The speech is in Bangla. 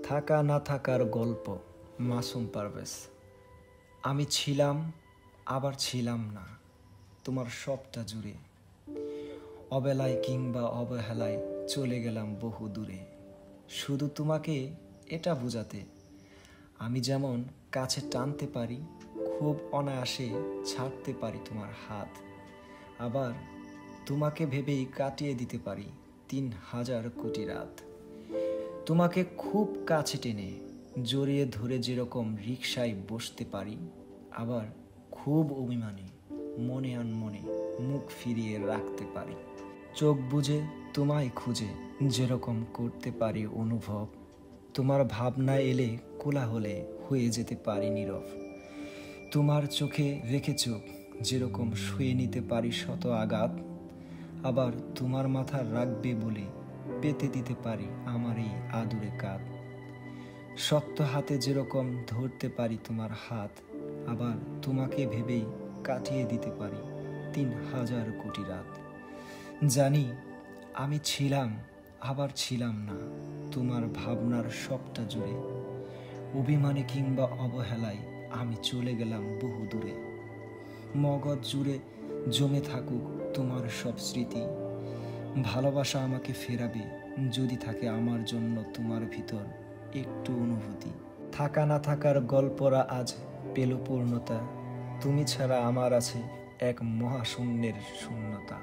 থাকা না থাকার গল্প। মাসুম পারভেজ। আমি ছিলাম, আবার ছিলাম না, তোমার সবটা জুড়ে। অবেলায় কিংবা অবহেলায় চলে গেলাম বহু দূরে, শুধু তোমাকে এটা বোঝাতে আমি যেমন কাছে টানতে পারি, খুব অনায়াসে ছাড়তে পারি তোমার হাত। আবার তোমাকে ভেবেই কাটিয়ে দিতে পারি ৩,০০০ কোটি রাত। তোমাকে খুব কাছে টেনে জড়িয়ে ধরে যেরকম রিকশায় বসতে পারি, আবার খুব অভিমানী মনে আনমনে মুখ ফিরিয়ে রাখতে পারি। চোখ বুজে তোমায় খুঁজে যেরকম করতে পারি অনুভব, তোমার ভাবনা এলে কোলাহলে হয়ে যেতে পারি নীরব। তোমার চোখে রেখে চোখ যেরকম শুয়ে নিতে পারি শত আঘাত, আবার তোমার মাথা রাখবে বলে পেতে দিতে পারি আমার এই আদুরে কাঁধ। শক্ত হাতে যেরকম ধরতে পারি তোমার হাত, আবার তোমাকে ভেবেই কাটিয়ে দিতে পারি ৩,০০০ কোটি রাত। জানি আমি ছিলাম, আবার ছিলাম না, তোমার ভাবনার সবটা জুড়ে। অভিমানে কিংবা অবহেলায় আমি চলে গেলাম বহু দূরে। মগজ জুড়ে জমে থাকুক তোমার সব স্মৃতি। ভালোবাসা আমাকে ফেরাবে যদি থাকে আমার জন্য তোমার ভিতর একটু অনুভূতি। থাকা না থাকার গল্পরা আজ পেল পূর্ণতা, তুমি ছাড়া আমার আছে এক মহাশূন্যের শূন্যতা।